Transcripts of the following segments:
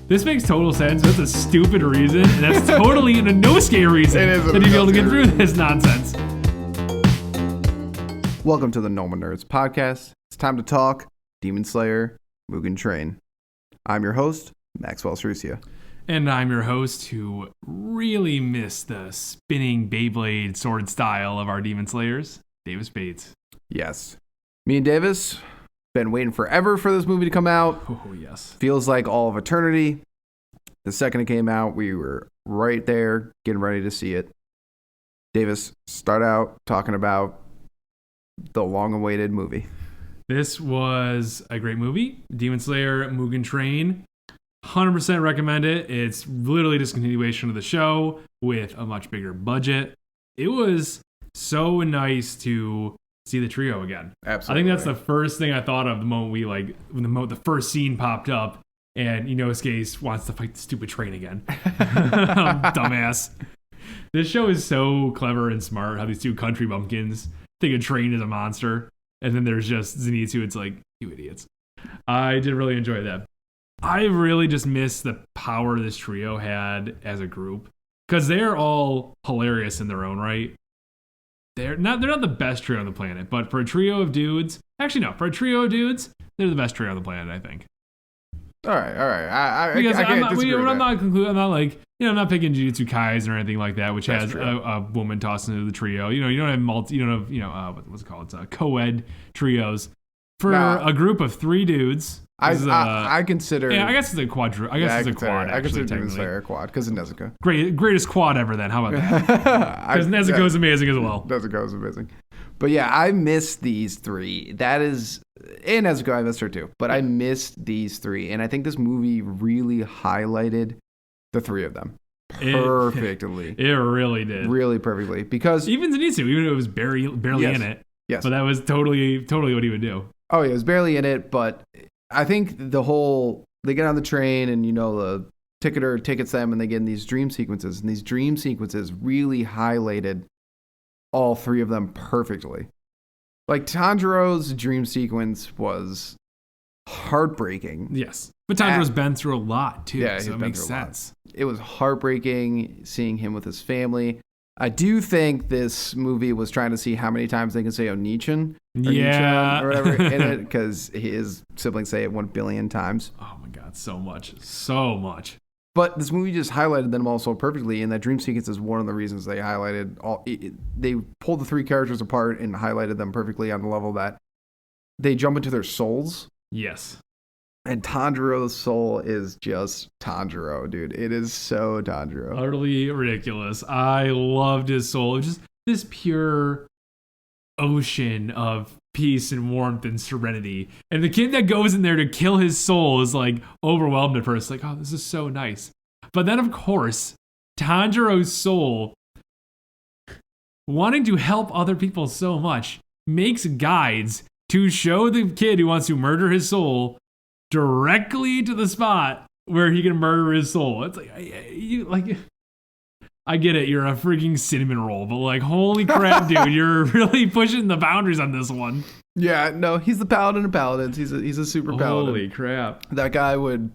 This makes total sense. That's a stupid reason, and that's totally an Inosuke reason that he'd be able to get through this nonsense. Welcome to the Normal Nerds podcast. It's time to talk Demon Slayer Mugen Train. I'm your host, Maxwell Cerusia. And I'm your host who really missed the spinning Beyblade sword style of our Demon Slayers, Davis Bates. Yes. Me and Davis, been waiting forever for this movie to come out. Oh, yes. Feels like all of eternity. The second it came out, we were right there getting ready to see it. Davis, start out talking about the long-awaited movie. This was a great movie. Demon Slayer Mugen Train. 100% recommend it. It's literally just a continuation of the show with a much bigger budget. It was so nice to see the trio again. Absolutely. I think that's the first thing I thought of the moment when the first scene popped up and Inosuke wants to fight the stupid train again. Dumbass. This show is so clever and smart how these two country bumpkins think a train is a monster. And then there's just Zenitsu. It's like, you idiots. I did really enjoy that. I really just miss the power this trio had as a group. Because they're all hilarious in their own right. They're not the best trio on the planet, but for a trio of dudes, they're the best trio on the planet, I think. All right. I'm not picking Jujutsu Kaisen or anything like that, which has a woman tossed into the trio. You don't have what's it called? It's co-ed trios for a group of three dudes. I consider. Yeah, I guess it's a quad. I consider Demon Slayer a quad because of NEZUKO. Greatest quad ever. Then how about that? Because NEZUKO is amazing as well. NEZUKO is amazing. But yeah, I miss these three. That is, and NEZUKO, I missed her too. But I missed these three, and I think this movie really highlighted the three of them perfectly. It really did, really perfectly. Because even Zenitsu, even if it was barely in it, yes, but that was totally what he would do. Oh yeah, it was barely in it, but I think they get on the train and the ticketer tickets them and they get in these dream sequences, and these dream sequences really highlighted all three of them perfectly. Like Tanjiro's dream sequence was heartbreaking. Yes. But Tanjiro's been through a lot too, yeah, so it makes sense. It was heartbreaking seeing him with his family. I do think this movie was trying to see how many times they can say Onichan or whatever in it, because his siblings say it 1 billion times. Oh my god, so much. But this movie just highlighted them all so perfectly, and that dream sequence is one of the reasons they highlighted they pulled the three characters apart and highlighted them perfectly on the level that they jump into their souls. Yes. And Tanjiro's soul is just Tanjiro, dude. It is so Tanjiro. Utterly ridiculous. I loved his soul. It was just this pure ocean of peace and warmth and serenity. And the kid that goes in there to kill his soul is like overwhelmed at first. Like, oh, this is so nice. But then, of course, Tanjiro's soul, wanting to help other people so much, makes guides to show the kid who wants to murder his soul directly to the spot where he can murder his soul. It's like, I get it, you're a freaking cinnamon roll, but like, holy crap, dude, you're really pushing the boundaries on this one. Yeah, no, he's the paladin of paladins. He's a super paladin. Holy crap. That guy would,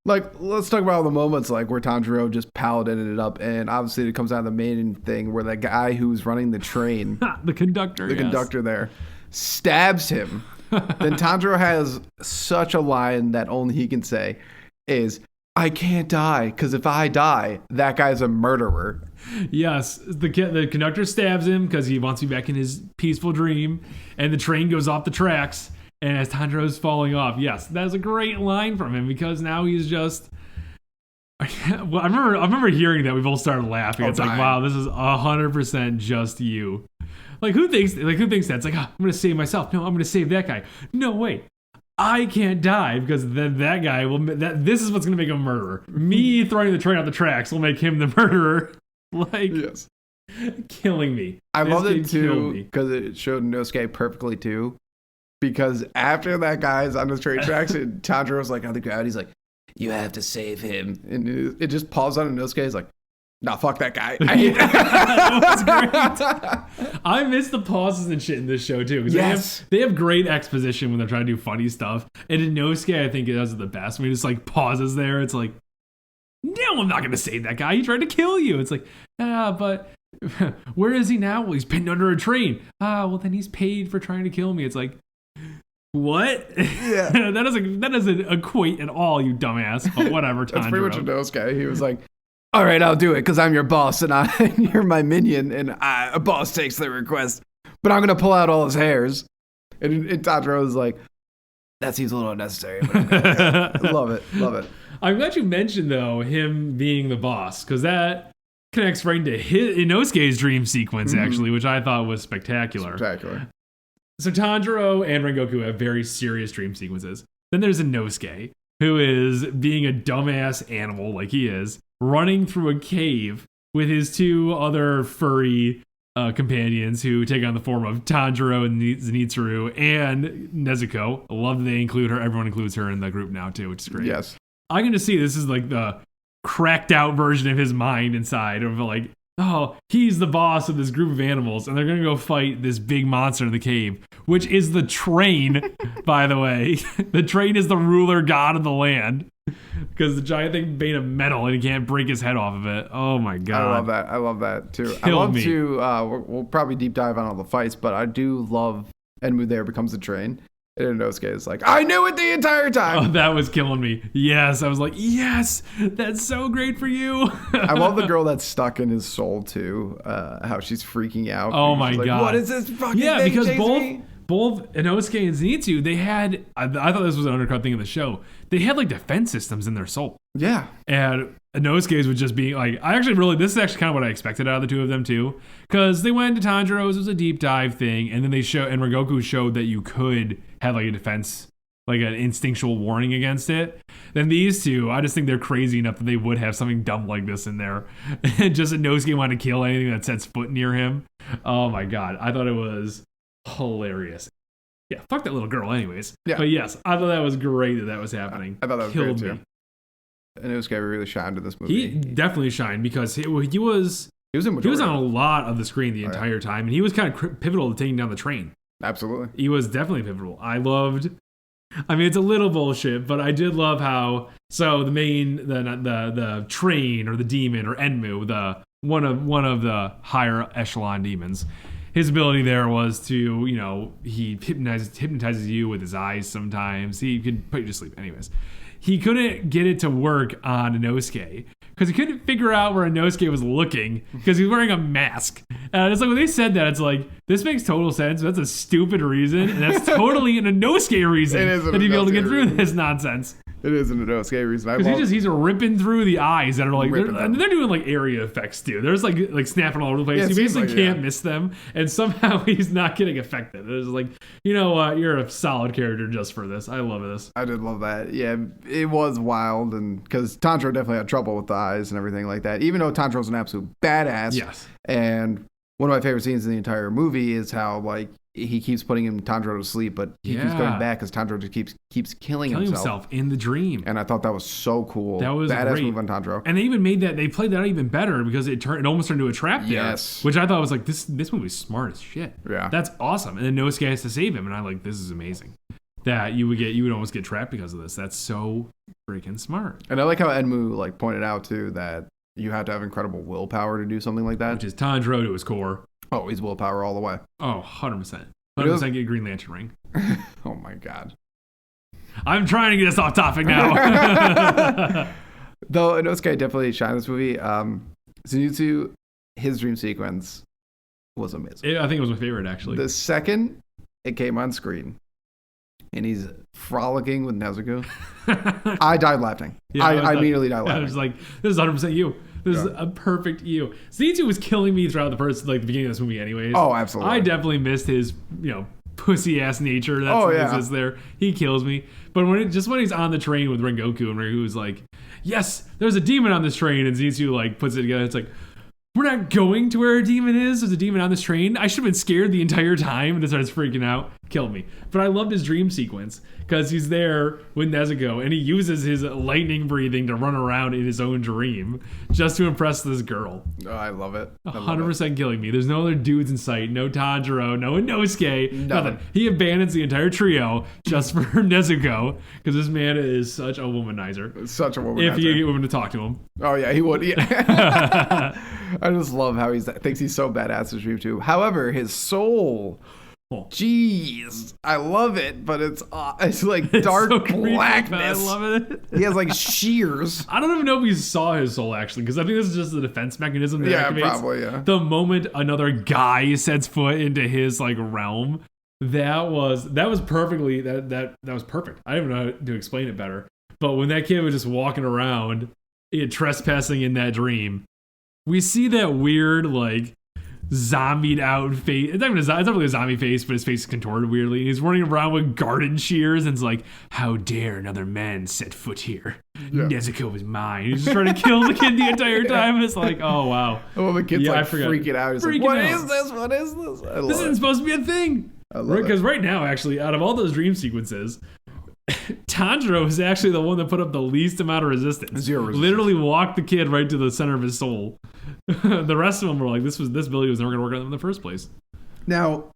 like, let's talk about all the moments like where Tanjiro just paladined it up, and obviously it comes out of the main thing where that guy who's running the train, the conductor there, stabs him. Then Tanjiro has such a line that only he can say is, I can't die, because if I die, that guy's a murderer. Yes, the conductor stabs him because he wants to be back in his peaceful dream, and the train goes off the tracks, and as Tanjiro's falling off, yes, that's a great line from him, because now he's just... Well, I remember hearing that, we both started laughing. It's like, wow, this is 100% just you. Like, who thinks that? It's like, oh, I'm going to save myself. No, I'm going to save that guy. No, wait. I can't die because then that guy this is what's going to make him a murderer. Me throwing the train off the tracks will make him the murderer. Like, yes. Killing me. I love it too because it showed Inosuke perfectly too. Because after that guy's on the train tracks and Tanjiro's like on the ground, he's like, you have to save him. And it just paused on Inosuke. He's like, Nah, fuck that guy. I hate That was great. I miss the pauses and shit in this show too. 'Cause Yes. they have great exposition when they're trying to do funny stuff. And in Inosuke, I think it does it the best. When he just like pauses there, it's like, no, I'm not gonna save that guy. He tried to kill you. It's like, but where is he now? Well, he's pinned under a train. Well then he's paid for trying to kill me. It's like, what? Yeah. that doesn't equate at all, you dumbass. But whatever, Tanjiro. That's pretty much a Inosuke. He was like, all right, I'll do it because I'm your boss and you're my minion and a boss takes the request. But I'm going to pull out all his hairs. And Tanjiro was like, that seems a little unnecessary. But love it. Love it. I'm glad you mentioned, though, him being the boss, because that connects right into Inosuke's dream sequence, actually, which I thought was spectacular. Spectacular. So Tanjiro and Rengoku have very serious dream sequences. Then there's Inosuke, who is being a dumbass animal like he is, running through a cave with his two other furry companions who take on the form of Tanjiro and Zenitsu and Nezuko. I love that they include her. Everyone includes her in the group now, too, which is great. Yes. I can just see this is like the cracked out version of his mind inside of like, oh, he's the boss of this group of animals and they're going to go fight this big monster in the cave, which is the train, by the way. The train is the ruler god of the land because the giant thing made of metal and he can't break his head off of it. Oh my God. I love that too. Kill I love me. to, we'll probably deep dive on all the fights, but I do love Enmu there becomes the train. And Inosuke is like, I knew it the entire time. Oh, that was killing me. Yes. I was like, yes, that's so great for you. I love the girl that's stuck in his soul too. How she's freaking out. Oh my She's like, God. what is this fucking Yeah, thing because chasing me? both Inosuke and Zenitsu, they had, I thought this was an undercut thing of the show, they had like defense systems in their soul. Yeah. And Inosuke's was just being like, this is actually kind of what I expected out of the two of them too. Because they went to Tanjiro's, it was a deep dive thing, and then and Rengoku showed that you could have like a defense, like an instinctual warning against it. Then these two, I just think they're crazy enough that they would have something dumb like this in there. And just Inosuke wanted to kill anything that sets foot near him. Oh my God. I thought it was hilarious. Yeah, fuck that little girl anyways. Yeah. But yes, I thought that was great that was happening. I thought that was Killed great me. too. Inosuke really shined in this movie. He definitely shined because he was on a lot of the screen the entire time, and he was kind of pivotal to taking down the train. Absolutely. He was definitely pivotal. I mean, it's a little bullshit, but I did love how, so the train or the demon or Enmu, one of the higher echelon demons, his ability there was to, he hypnotizes you with his eyes sometimes. He could put you to sleep. Anyways, he couldn't get it to work on Inosuke because he couldn't figure out where Inosuke was looking because he was wearing a mask. And it's like when they said that, it's like, this makes total sense. That's a stupid reason. And that's totally an Inosuke reason that he'd be able to get through this nonsense. It is an Inosuke reason. Because he's ripping through the eyes that are like, they're them. doing like area effects too. There's like snapping all over the place. Yeah, You it seems basically like, can't miss them. And somehow he's not getting affected. It's like, you know what? You're a solid character just for this. I love this. I did love that. Yeah, it was wild. And because Tanjiro definitely had trouble with the eyes and everything like that. Even though Tanjiro's an absolute badass. Yes. And one of my favorite scenes in the entire movie is how, like, he keeps putting Tanjiro to sleep, but he keeps going back because Tanjiro just keeps killing himself in the dream. And I thought that was so cool. That was badass great move on Tanjiro. And they even they played that out even better because it almost turned into a trap there. Yes. Which I thought was like, this movie's smart as shit. Yeah. That's awesome. And then Inosuke has to save him, and I'm like, this is amazing. That you would almost get trapped because of this. That's so freaking smart. And I like how Enmu like pointed out too that you have to have incredible willpower to do something like that. Which is Tanjiro to his core. Oh, he's willpower all the way. Oh, 100%. 100% get Green Lantern ring. Oh my God. I'm trying to get us off topic now. Though Inosuke definitely shined in this movie. Zenitsu, his dream sequence was amazing. I think it was my favorite, actually. The second it came on screen and he's frolicking with Nezuko, I died laughing. Yeah, I immediately died laughing. I was like, this is 100% you. This is a perfect you. Zenitsu was killing me throughout the beginning of this movie anyways. Oh, absolutely. I definitely missed his, pussy ass nature that exists there. He kills me. But when he's on the train with Rengoku and Rengoku's like, yes, there's a demon on this train, and Zenitsu like puts it together, it's like, we're not going to where a demon is. There's a demon on this train. I should have been scared the entire time and it starts freaking out. killed me. But I loved his dream sequence because he's there with Nezuko and he uses his lightning breathing to run around in his own dream just to impress this girl. Oh, I love it. 100% killing me. There's no other dudes in sight. No Tanjiro, no Inosuke, nothing. He abandons the entire trio just for Nezuko because this man is such a womanizer. Such a womanizer. If you get women to talk to him. Oh, yeah, he would. Yeah. I just love how he thinks he's so badass in Dream too. However, his soul... Jeez, I love it, but it's like dark so creepy, blackness. I love it. He has like shears. I don't even know if we saw his soul actually, because I think this is just the defense mechanism that activates. Probably, yeah. The moment another guy sets foot into his like realm, that was perfectly that was perfect. I don't even know how to explain it better. But when that kid was just walking around, trespassing in that dream, we see that weird like zombied out face. It's not really a zombie face, but his face is contorted weirdly. And he's running around with garden shears and it's like, how dare another man set foot here? Yeah. Nezuko is mine. He's just trying to kill the kid the entire time. And it's like, oh wow. Well, the kid's like freaking out. He's like, what is this? What is this? This isn't supposed to be a thing. Because right now, actually, out of all those dream sequences, Tanjiro is actually the one that put up the least amount of resistance. Zero resistance. Literally walked the kid right to the center of his soul. The rest of them were like, this ability was never going to work on them in the first place. Now,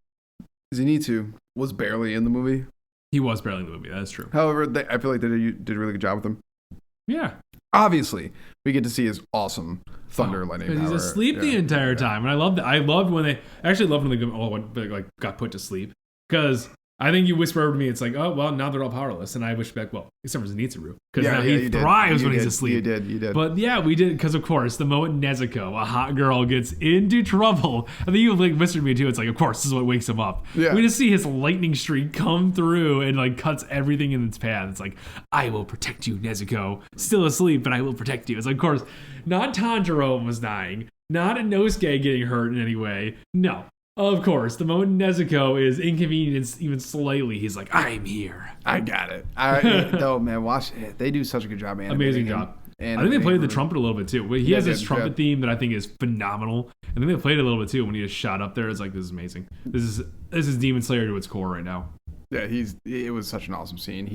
Zenitsu was barely in the movie. He was barely in the movie. That's true. However, I feel like they did a really good job with him. Yeah. Obviously, we get to see his awesome thunder lightning power. Because he's asleep the entire time, and I loved it. I loved when they got put to sleep. Because I think you whisper over to me, it's like, oh, well, now they're all powerless. And I wish back, well, except for Zenitsu. Because now he thrives when he's asleep. You did. But yeah, we did, because of course, the moment Nezuko, a hot girl, gets into trouble, I think you like whispered to me too, it's like, of course, this is what wakes him up. Yeah. We just see his lightning streak come through and like cuts everything in its path. It's like, I will protect you, Nezuko. Still asleep, but I will protect you. It's like, of course, not Tanjiro was dying, not Inosuke getting hurt in any way. No. Of course, the moment Nezuko is inconvenienced even slightly, he's like, I'm here. I got it. No, man, watch it. They do such a good job, man. Amazing job. I think they played the trumpet a little bit too. He has this trumpet theme that I think is phenomenal. I think they played it a little bit too when he just shot up there. It's like, this is amazing. This is Demon Slayer to its core right now. Yeah, it was such an awesome scene.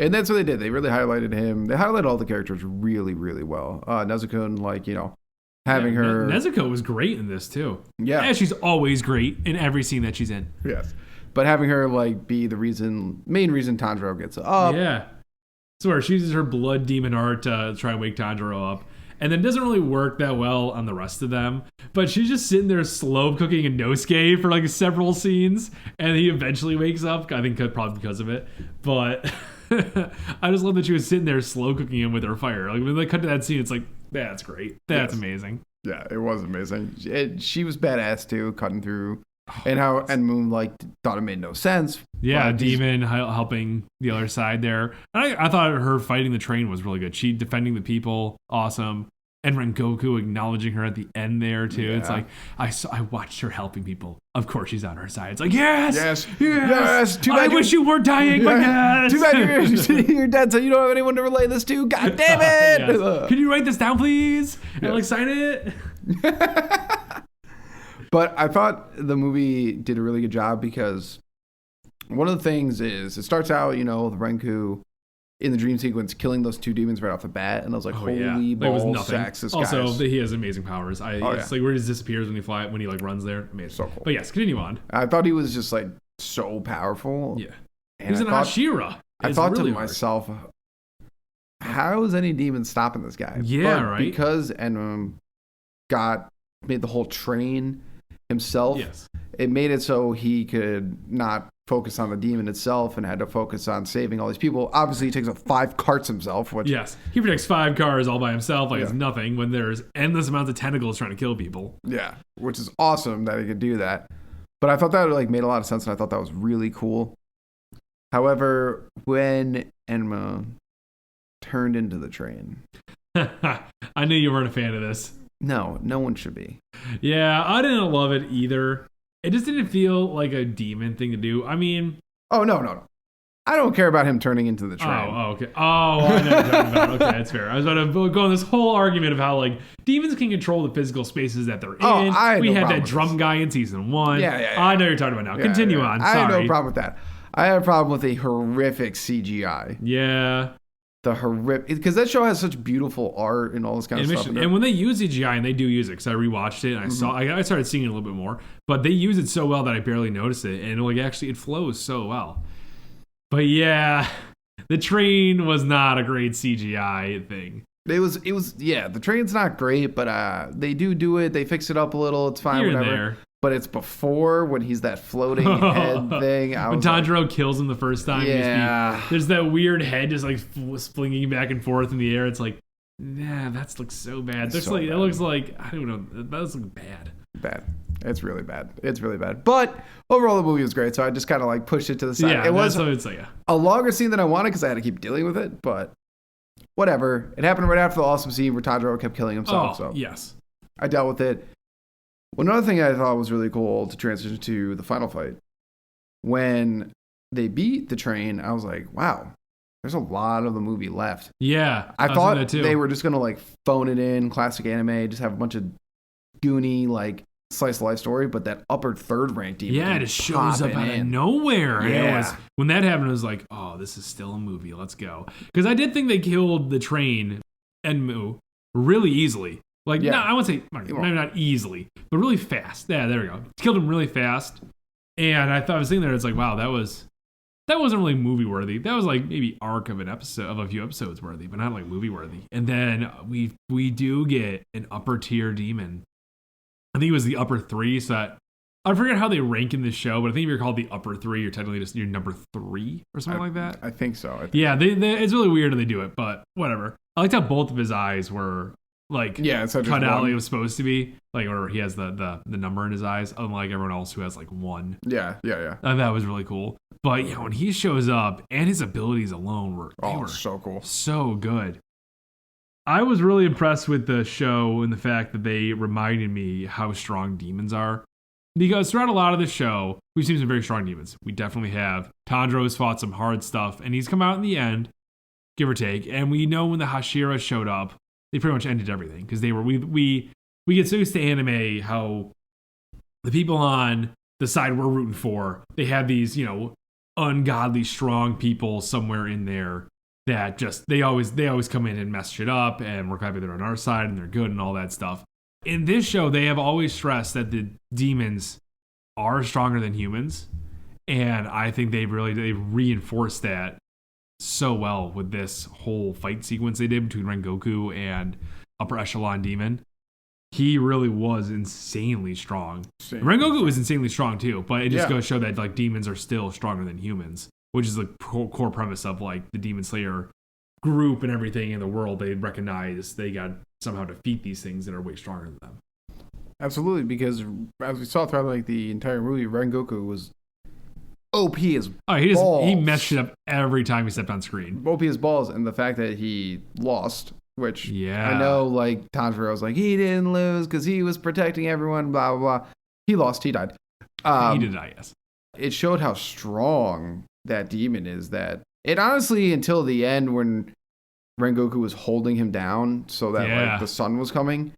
And that's what they did. They really highlighted him. They highlighted all the characters really, really well. Nezuko and having her... Nezuko was great in this, too. Yeah. And she's always great in every scene that she's in. Yes. But having her, be the main reason Tanjiro gets up. Yeah. So where she uses her blood demon art to try and wake Tanjiro up. And then doesn't really work that well on the rest of them. But she's just sitting there slow cooking a Inosuke for, several scenes. And he eventually wakes up. I think probably because of it. But... I just love that she was sitting there slow cooking him with her fire. Like when they cut to that scene, it's like, that's great. That's amazing. Yeah, it was amazing. She was badass too, cutting through. And how Moon thought it made no sense. Yeah, Demon helping the other side there. And I thought her fighting the train was really good. She defending the people, awesome. And Rengoku acknowledging her at the end there too. Yeah. It's like I watched her helping people. Of course she's on her side. It's like yes. Too bad I wish you weren't dying, but yes. Too bad you're dead, so you don't have anyone to relay this to. God damn it! Yes. Can you write this down, please? And sign it. But I thought the movie did a really good job because one of the things is it starts out, the Renku in the dream sequence killing those two demons right off the bat, and I was like, holy ball sacks, this also guy's... he has amazing powers. It's like where he just disappears when he runs there. Amazing. So cool. But yes, continue on. I thought he was just so powerful. Yeah. And he's an Hashira. I thought really to myself, how is any demon stopping this guy? Yeah, right. Because made the whole train himself. Yes. It made it so he could not focus on the demon itself and had to focus on saving all these people. Obviously, he takes up 5 carts himself. Which, yes, he protects 5 cars all by himself it's nothing when there's endless amounts of tentacles trying to kill people. Yeah, which is awesome that he could do that. But I thought that made a lot of sense, and I thought that was really cool. However, when Enma turned into the train... I knew you weren't a fan of this. No one should be. Yeah, I didn't love it either. It just didn't feel like a demon thing to do. I mean... Oh, no. I don't care about him turning into the train. Oh, okay. Oh, I know what you're talking about. Okay, that's fair. I was about to go on this whole argument of how like demons can control the physical spaces that they're in. I had we no had problem that with drum this. guy in season 1. Yeah. I know what you're talking about now. Continue on. Sorry. I had no problem with that. I had a problem with the horrific CGI. Yeah. The horrific, because that show has such beautiful art and all this kind of stuff. And when they use CGI, and they do use it, because I rewatched it and I started seeing it a little bit more, but they use it so well that I barely noticed it, and like actually it flows so well. But yeah, the train was not a great CGI thing. It was the train's not great, but they do it. They fix it up a little. It's fine, Here and whatever. there. But it's before when he's that floating head thing. When Tanjiro kills him the first time. Yeah. There's that weird head just like flinging back and forth in the air. It's like, nah, that looks so bad. It looks like, I don't know, that looks like bad. Bad. It's really bad. It's really bad. But overall, the movie was great, so I just kind of like pushed it to the side. Yeah, it was a longer scene than I wanted because I had to keep dealing with it, but whatever. It happened right after the awesome scene where Tanjiro kept killing himself. So yes. I dealt with it. Well, another thing I thought was really cool to transition to the final fight. When they beat the train, I was like, wow, there's a lot of the movie left. Yeah. I thought they were just going to like phone it in, classic anime, just have a bunch of goony, like, slice of life story, but that upper third rank demon. Yeah, it just shows up out of nowhere. Yeah. When that happened, I was like, oh, this is still a movie. Let's go. Because I did think they killed the train, Enmu, really easily. Like, no, I wouldn't say, maybe not easily, but really fast. Yeah, there we go. Killed him really fast. And I was thinking there, it's like, wow, that wasn't really movie worthy. That was like maybe arc of a few episodes worthy, but not like movie worthy. And then we do get an upper tier demon. I think it was the upper 3, so that I forget how they rank in this show, but I think if you're called the upper 3, you're technically just your number 3 or something like that. I think so. It's really weird when they do it, but whatever. I liked how both of his eyes were like cut out like it was supposed to be, like where he has the number in his eyes, unlike everyone else who has like 1. Yeah. That was really cool. But yeah, when he shows up and his abilities alone were so cool, so good. I was really impressed with the show and the fact that they reminded me how strong demons are. Because throughout a lot of the show, we've seen some very strong demons. We definitely have. Tanjiro's fought some hard stuff, and he's come out in the end, give or take. And we know when the Hashira showed up, they pretty much ended everything. Because they were we get so used to anime how the people on the side we're rooting for, they have these, ungodly strong people somewhere in there that just they always come in and mess shit up, and we're happy they're on our side and they're good and all that stuff. In this show, they have always stressed that the demons are stronger than humans, and I think they reinforced that so well with this whole fight sequence they did between Rengoku and Upper Echelon Demon. He really was insanely strong. Rengoku was insanely strong too, but it just goes to show that like demons are still stronger than humans, which is the core premise of like the Demon Slayer group and everything in the world. They recognize they got somehow defeat these things that are way stronger than them. Absolutely, because as we saw throughout like the entire movie, Rengoku was OP as balls. He messed it up every time he stepped on screen. OP as balls, and the fact that he lost, which I know like Tanjiro was like, he didn't lose because he was protecting everyone, blah, blah, blah. He lost, he died. He did die, yes. It showed how strong that demon is, that it honestly, until the end when Rengoku was holding him down so that like the sun was coming,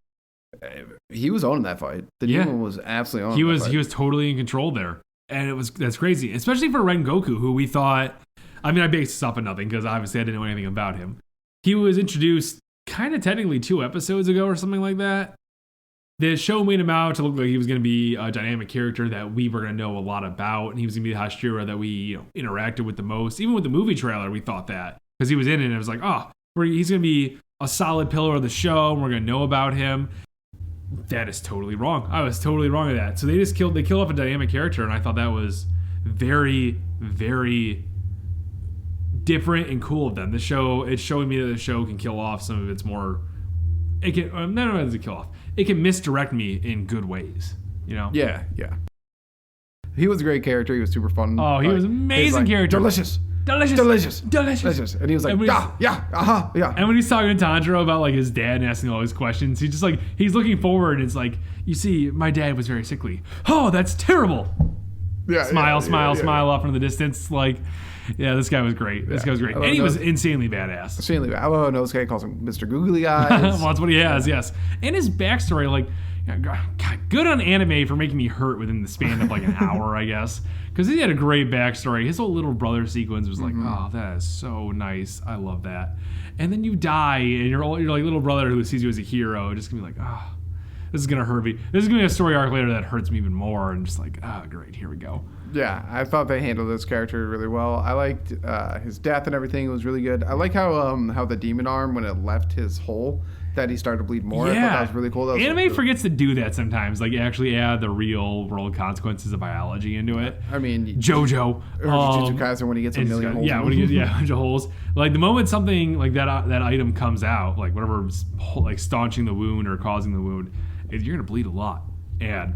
he was owning that fight. The demon was absolutely owning that fight. He was totally in control there. And that's crazy, especially for Rengoku, who we thought, I mean, I based this off of nothing because obviously I didn't know anything about him. He was introduced kind of technically 2 episodes ago or something like that. The show made him out to look like he was going to be a dynamic character that we were going to know a lot about, and he was going to be the Hashira that we interacted with the most. Even with the movie trailer, we thought that because he was in it, and it was like, he's going to be a solid pillar of the show, and we're going to know about him. That is totally wrong. I was totally wrong with that. So they killed off a dynamic character, and I thought that was very, very different and cool of them. It's showing me that the show can kill off some of its more. It can not only does it kill off, it can misdirect me in good ways. Yeah. He was a great character. He was super fun. Oh, he was an amazing character. Delicious. And he was like, yeah. And when he's talking to Tanjiro about like his dad and asking all his questions, he's just like, he's looking forward and it's like, you see, my dad was very sickly. Oh, that's terrible. smile off in the distance. Like, yeah, this guy was great. This guy was great. And he was insanely badass. Insanely bad. Oh, no, this guy calls him Mr. Googly Eyes. Well, that's what he has, yes. And his backstory, like, God, good on anime for making me hurt within the span of like an hour, I guess. Because he had a great backstory. His whole little brother sequence was like, oh, that is so nice. I love that. And then you die, and your like little brother who sees you as a hero just gonna be like, oh, this is gonna hurt me. This is gonna be a story arc later that hurts me even more. And just like, oh, great, here we go. Yeah, I thought they handled this character really well. I liked his death and everything. It was really good. I like how the demon arm, when it left his hole, that he started to bleed more. Yeah. I thought that was really cool. Anime forgets to do that sometimes, like actually add the real world consequences of biology into it. I mean, JoJo. Or Jujutsu Kaisen when he gets a million holes. Yeah, when he gets a bunch of holes. Like the moment something like that item comes out, like whatever's like staunching the wound or causing the wound, you're gonna bleed a lot. And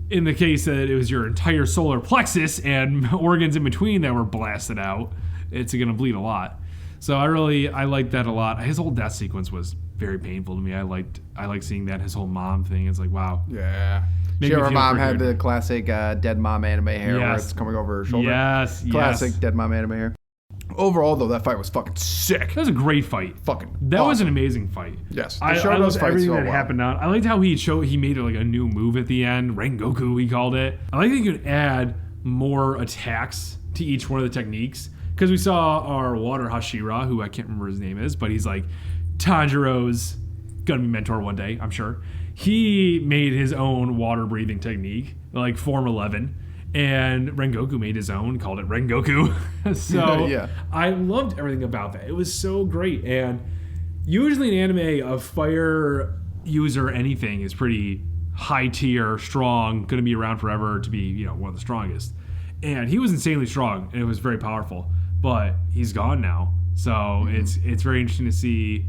in the case that it was your entire solar plexus and organs in between that were blasted out, it's gonna bleed a lot. So I liked that a lot. His whole death sequence was very painful to me. I liked seeing that. His whole mom thing. It's like, wow. Yeah. Her mom had the classic dead mom anime hair where it's coming over her shoulder. Yes. Classic dead mom anime hair. Overall, though, that fight was fucking sick. That was a great fight. That was an amazing fight. Yes. I loved everything that happened out. I liked how he made like a new move at the end. Rengoku, he called it. I like that you could add more attacks to each one of the techniques. Because we saw our water Hashira, who I can't remember his name is, but he's like Tanjiro's gonna be mentor one day, I'm sure. He made his own water breathing technique, like Form 11, and Rengoku made his own, called it Rengoku. So yeah. I loved everything about that. It was so great. And usually in anime, a fire user anything is pretty high tier, strong, gonna be around forever to be, one of the strongest. And he was insanely strong, and it was very powerful. But he's gone now, so it's very interesting to see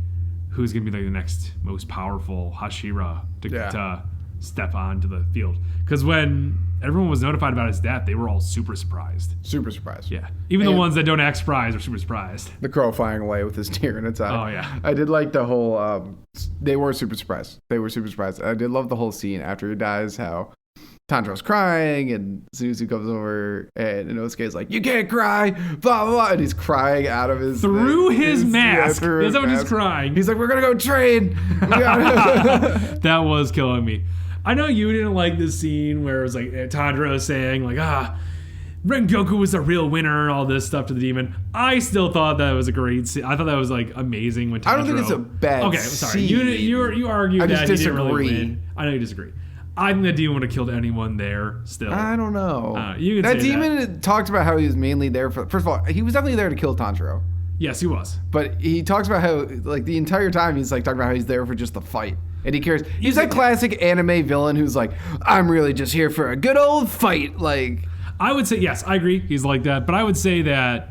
who's gonna be like the next most powerful Hashira to step onto the field. Because when everyone was notified about his death, they were all super surprised. Yeah, even the ones that don't act surprised were super surprised. The crow flying away with his tear in its eye. Oh yeah, I did like the whole. They were super surprised. I did love the whole scene after he dies. How Tanjiro's crying, and Suzu comes over, and Inosuke's like, "You can't cry," blah blah blah, and he's crying out of his his mask. That's how he's crying. He's like, "We're gonna go train." That was killing me. I know you didn't like this scene where it was like Tanjiro saying like, Rengoku was the real winner, all this stuff to the demon. I still thought that was a great scene. I thought that was like amazing when Tanjiro. I don't think it's a bad sorry. scene. You argued that he didn't really win. I know you disagree. I think the demon would have killed anyone there still. I don't know. That demon talked about how he was mainly there for... First of all, he was definitely there to kill Tanjiro. Yes, he was. But he talks about how, like, the entire time he's like talking about how he's there for just the fight. And he cares. He's that classic anime villain who's like, I'm really just here for a good old fight. Like, I would say, yes, I agree. He's like that. But I would say that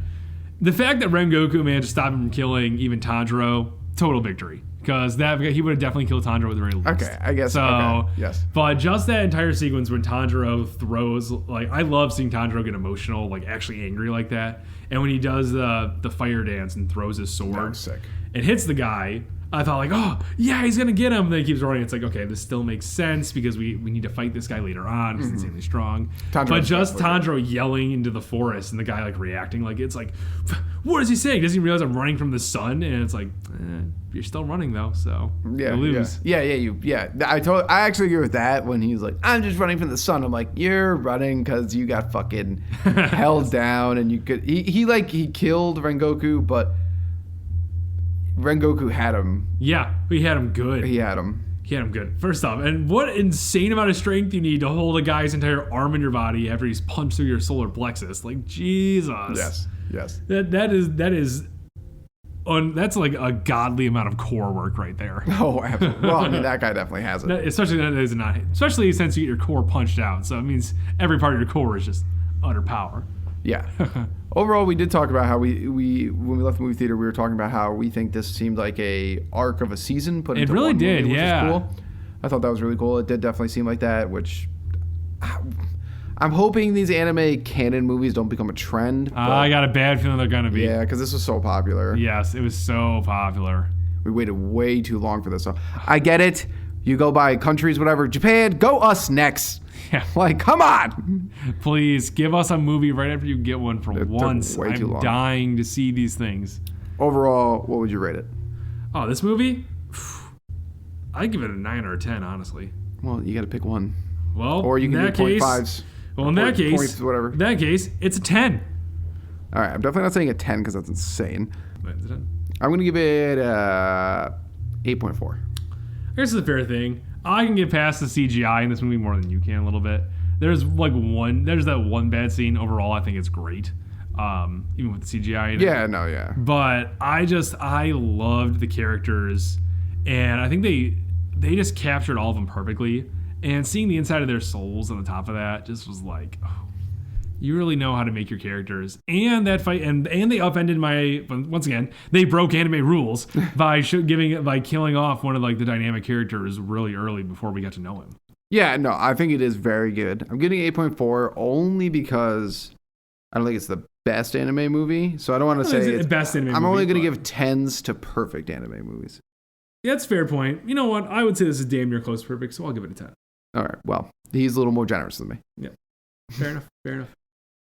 the fact that Rengoku managed to stop him from killing even Tanjiro, total victory. Because he would have definitely killed Tanjiro at the very least. Okay, I guess. So, okay, yes. But just that entire sequence when Tanjiro throws, like, I love seeing Tanjiro get emotional, like, actually angry like that. And when he does the fire dance and throws his sword, sick. It hits the guy. I thought like, oh yeah, he's gonna get him. Then he keeps running. It's like, okay, this still makes sense because we need to fight this guy later on. He's insanely strong. But just Tanjiro yelling into the forest and the guy like reacting like it's like, what is he saying? Doesn't he realize I'm running from the sun? And it's like, you're still running though, so you lose. Yeah. I actually agree with that when he's like, I'm just running from the sun. I'm like, you're running because you got fucking held down and you could. He killed Rengoku, but Rengoku had him. Yeah, he had him good. He had him good. First off, and what insane amount of strength you need to hold a guy's entire arm in your body after he's punched through your solar plexus. Like, Jesus. Yes. That's like a godly amount of core work right there. Oh, absolutely. Well, I mean, that guy definitely has it. Especially since you get your core punched out. So it means every part of your core is just utter power. Yeah. Overall, we did talk about how we when we left the movie theater, we were talking about how we think this seemed like a arc of a season put into one movie, which is cool. I thought that was really cool. It did definitely seem like that, which I'm hoping these anime canon movies don't become a trend. I got a bad feeling they're going to be. Yeah, because this was so popular. Yes, it was so popular. We waited way too long for this. So I get it. You go by countries, whatever. Japan, go us next. Yeah. Like, come on. Please give us a movie right after you get one for once. way too I'm long. dying to see these things. Overall, what would you rate it? Oh, this movie? I'd give it a 9 or a 10, honestly. Well, you got to pick one. Well, or you can in do that case, 0.5s. well, in that case, points, whatever. In that case, it's a 10. All right, I'm definitely not saying a 10 because that's insane. But it's a 10. I'm going to give it 8.4. I guess it's a fair thing. I can get past the CGI in this movie more than you can a little bit. There's that one bad scene. Overall, I think it's great. Even with the CGI in it. Yeah. But I loved the characters, and I think they just captured all of them perfectly. And seeing the inside of their souls on the top of that just was like, oh, you really know how to make your characters. And that fight, and they upended once again, they broke anime rules by killing off one of like the dynamic characters really early before we got to know him. Yeah, no, I think it is very good. I'm getting 8.4 only because I don't think it's the best anime movie. So I don't want to say it's best anime movie. I'm only going to give 10s to perfect anime movies. Yeah, that's a fair point. You know what? I would say this is damn near close to perfect, so I'll give it a 10. All right, well, he's a little more generous than me. Yeah, fair enough.